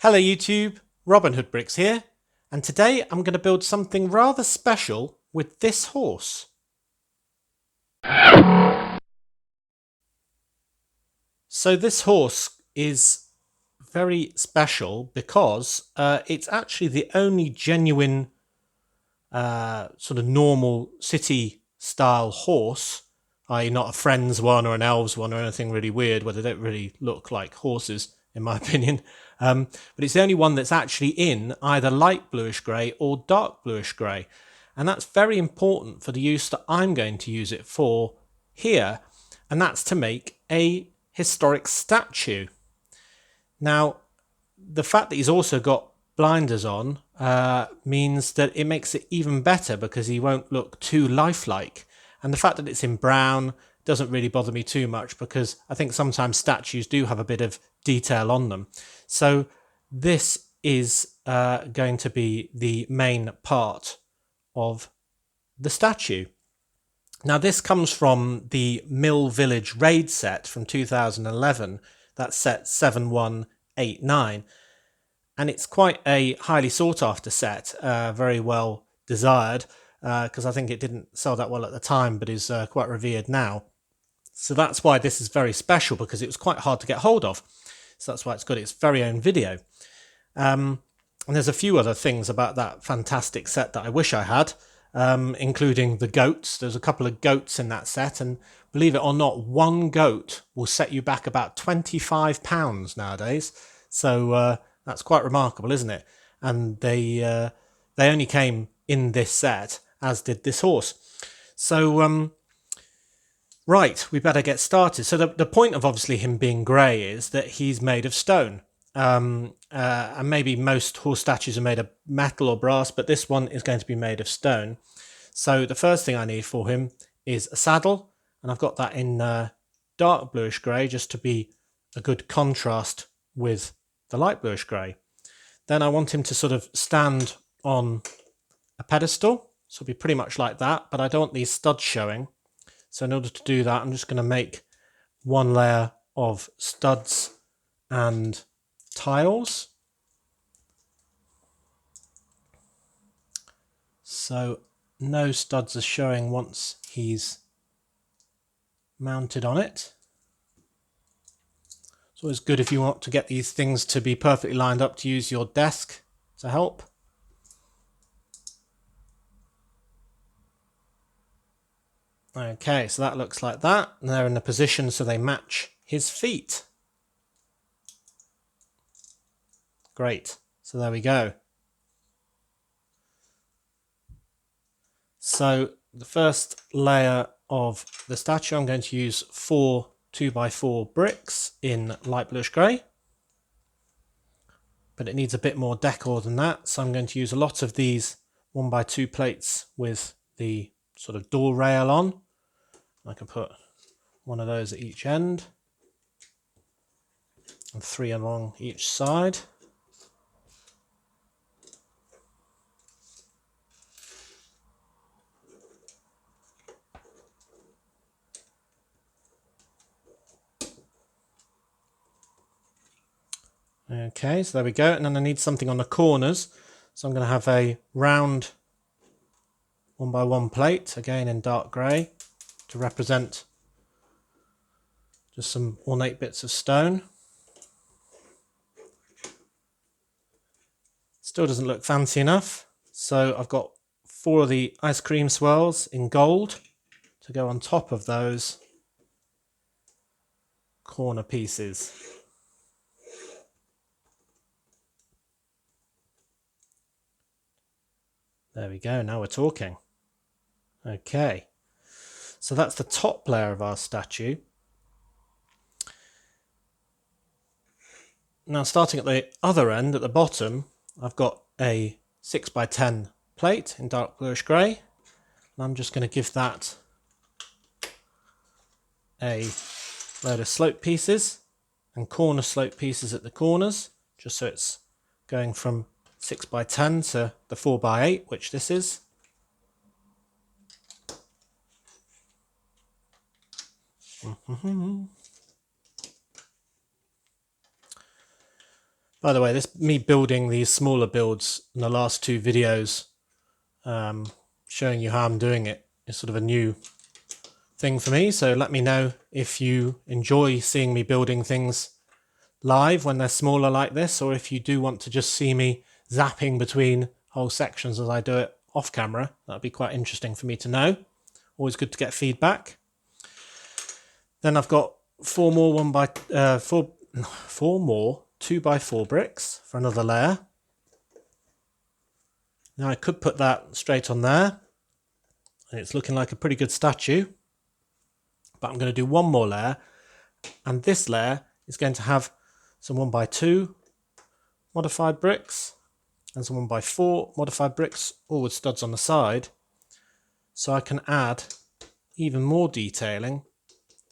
Hello YouTube, Robin Hood Bricks here, and today I'm going to build something rather special with this horse. So this horse is very special because it's actually the only genuine sort of normal city style horse, i.e. not a friend's one or an elves one or anything really weird where they don't really look like horses in my opinion. But it's the only one that's actually in either light bluish grey or dark bluish grey. And that's very important for the use that I'm going to use it for here. And that's to make a historic statue. Now, the fact that he's also got blinders on means that it makes it even better because he won't look too lifelike. And the fact that it's in brown doesn't really bother me too much because I think sometimes statues do have a bit of detail on them. So this is going to be the main part of the statue. Now this comes from the Mill Village raid set from 2011. That's set 7189. And it's quite a highly sought after set, very well desired, because I think it didn't sell that well at the time, but is quite revered now. So that's why this is very special, because it was quite hard to get hold of. So that's why it's got its very own video. And there's a few other things about that fantastic set that I wish I had, including the goats. There's a couple of goats in that set, and believe it or not, one goat will set you back about £25 nowadays. So that's quite remarkable, isn't it? And they only came in this set, as did this horse. So right, we better get started. So the point of obviously him being grey is that he's made of stone. And maybe most horse statues are made of metal or brass, but this one is going to be made of stone. So the first thing I need for him is a saddle, and I've got that in dark bluish grey just to be a good contrast with the light bluish grey. Then I want him to sort of stand on a pedestal, so it'll be pretty much like that, but I don't want these studs showing. So in order to do that, I'm just going to make one layer of studs and tiles. So no studs are showing once he's mounted on it. It's always good if you want to get these things to be perfectly lined up to use your desk to help. Okay, so that looks like that. And they're in a position so they match his feet. Great. So there we go. So the first layer of the statue, I'm going to use 4 2x4 bricks in light bluish grey. But it needs a bit more decor than that. So I'm going to use a lot of these 1x2 plates with the sort of door rail on. I can put one of those at each end and 3 along each side. Okay, so there we go. And then I need something on the corners. So I'm going to have a round 1x1 plate, again in dark grey, to represent just some ornate bits of stone. Still doesn't look fancy enough. So I've got 4 of the ice cream swirls in gold to go on top of those corner pieces. There we go, now we're talking. Okay, so that's the top layer of our statue. Now starting at the other end, at the bottom, I've got a 6x10 plate in dark bluish grey. And I'm just going to give that a load of slope pieces and corner slope pieces at the corners, just so it's going from 6x10 to the 4x8, which this is. By the way, this me building these smaller builds in the last two videos, showing you how I'm doing it, is sort of a new thing for me. So let me know if you enjoy seeing me building things live when they're smaller like this, or if you do want to just see me zapping between whole sections as I do it off camera. That'd be quite interesting for me to know. Always good to get feedback. Then I've got four more 2x4 bricks for another layer. Now I could put that straight on there, and it's looking like a pretty good statue. But I'm going to do one more layer, and this layer is going to have some 1x2 modified bricks and some 1x4 modified bricks, all with studs on the side, so I can add even more detailing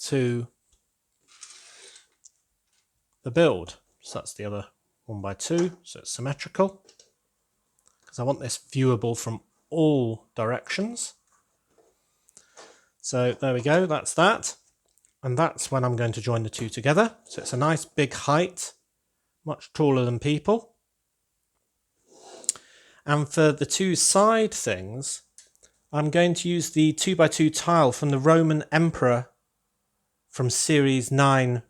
to the build. So that's the other 1x2, so it's symmetrical, because I want this viewable from all directions. So there we go, that's that. And that's when I'm going to join the two together. So it's a nice big height, much taller than people. And for the two side things, I'm going to use the 2x2 tile from the Roman Emperor from Series 9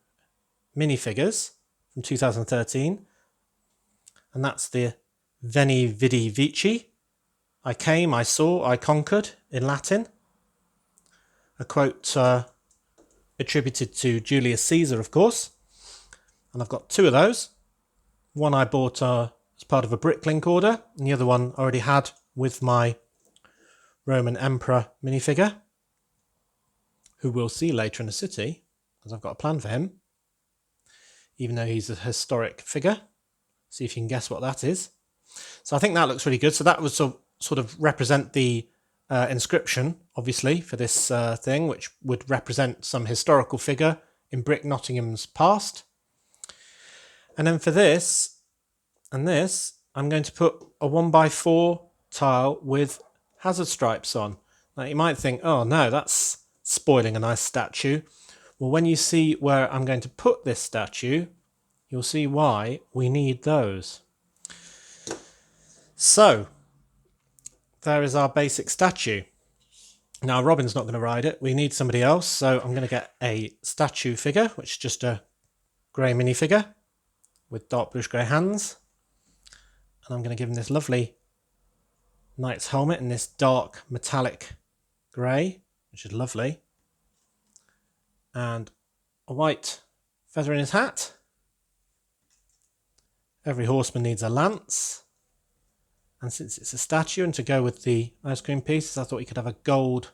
minifigures from 2013. And that's the Veni Vidi Vici. I came, I saw, I conquered in Latin. A quote attributed to Julius Caesar, of course. And I've got two of those. One I bought as part of a Bricklink order, and the other one I already had with my Roman Emperor minifigure, who we'll see later in the city, because I've got a plan for him, even though he's a historic figure. See if you can guess what that is. So I think that looks really good. So that would sort of represent the inscription, obviously, for this thing, which would represent some historical figure in Brick Nottingham's past. And then for this and this, I'm going to put a 1x4 tile with hazard stripes on. Now you might think, oh no, that's spoiling a nice statue. Well, when you see where I'm going to put this statue, you'll see why we need those. So there is our basic statue. Now Robin's not going to ride it, we need somebody else, so I'm going to get a statue figure, which is just a grey minifigure with dark bluish grey hands, and I'm going to give him this lovely knight's helmet in this dark metallic grey, which is lovely, and a white feather in his hat. Every horseman needs a lance. And since it's a statue, and to go with the ice cream pieces, I thought you could have a gold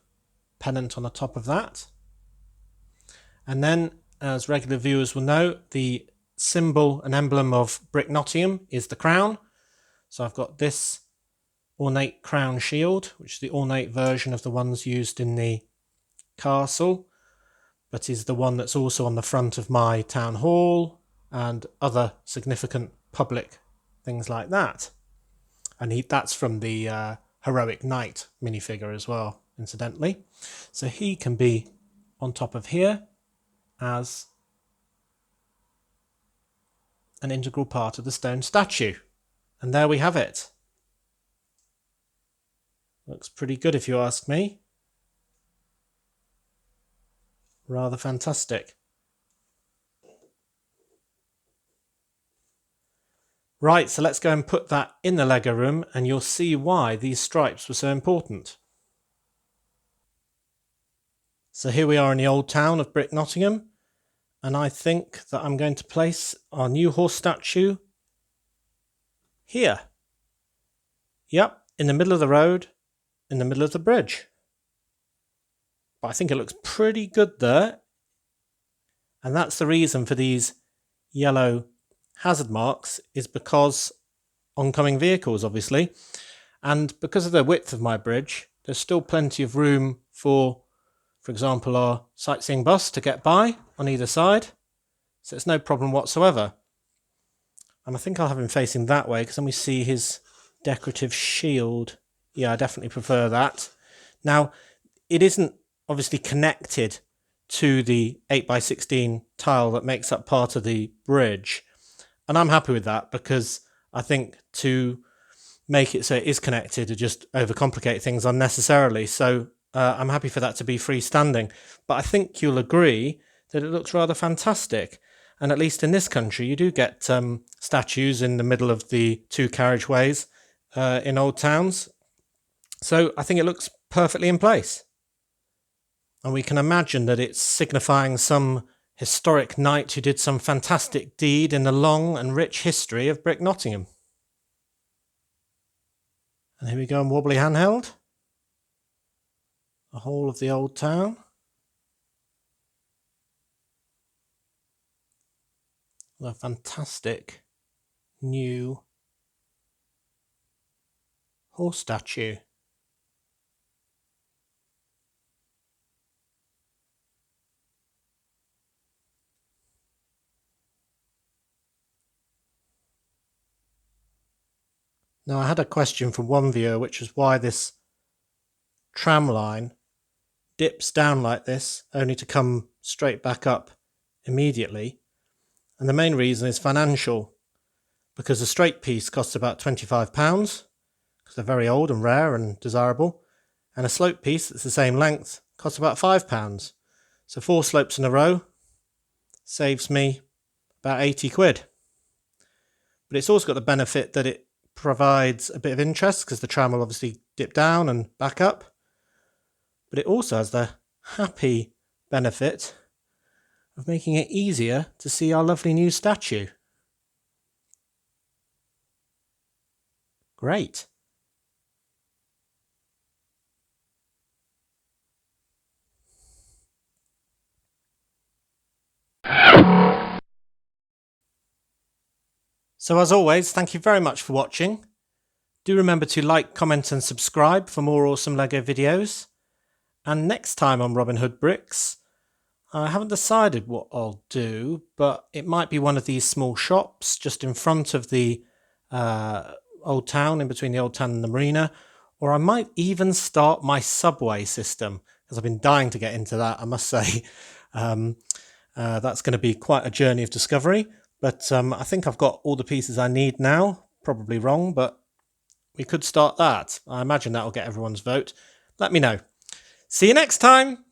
pennant on the top of that. And then, as regular viewers will know, the symbol and emblem of Brick Nottingham is the crown. So I've got this ornate crown shield, which is the ornate version of the ones used in the castle, but is the one that's also on the front of my town hall and other significant public things like that. And that's from the Heroic Knight minifigure as well, incidentally. So he can be on top of here as an integral part of the stone statue. And there we have it. Looks pretty good if you ask me. Rather fantastic. Right, so let's go and put that in the Lego room, and you'll see why these stripes were so important. So here we are in the old town of Brick Nottingham, and I think that I'm going to place our new horse statue here. Yep, in the middle of the road, in the middle of the bridge. But I think it looks pretty good there. And that's the reason for these yellow hazard marks, is because oncoming vehicles, obviously, and because of the width of my bridge, there's still plenty of room for example, our sightseeing bus to get by on either side, so it's no problem whatsoever. And I think I'll have him facing that way, because then we see his decorative shield. Yeah, I definitely prefer that. Now, it isn't obviously connected to the 8x16 tile that makes up part of the bridge, And I'm happy with that, because I think to make it so it is connected to just overcomplicate things unnecessarily. So I'm happy for that to be freestanding. But I think you'll agree that it looks rather fantastic. And at least in this country, you do get statues in the middle of the two carriageways in old towns. So I think it looks perfectly in place. And we can imagine that it's signifying some historic knight who did some fantastic deed in the long and rich history of Brick Nottingham. And here we go on wobbly handheld. The whole of the old town. A fantastic new horse statue. Now, I had a question from one viewer, which was why this tram line dips down like this, only to come straight back up immediately. And the main reason is financial, because a straight piece costs about £25, because they're very old and rare and desirable, and a slope piece that's the same length costs about £5. So 4 slopes in a row saves me about 80 quid. But it's also got the benefit that it provides a bit of interest, because the tram will obviously dip down and back up. But it also has the happy benefit of making it easier to see our lovely new statue. Great. So as always, thank you very much for watching. Do remember to like, comment and subscribe for more awesome LEGO videos. And next time on Robin Hood Bricks, I haven't decided what I'll do, but it might be one of these small shops just in front of the old town, in between the old town and the marina, or I might even start my subway system, because I've been dying to get into that, I must say. That's going to be quite a journey of discovery, but I think I've got all the pieces I need now. Probably wrong, but we could start that. I imagine that'll get everyone's vote. Let me know. See you next time!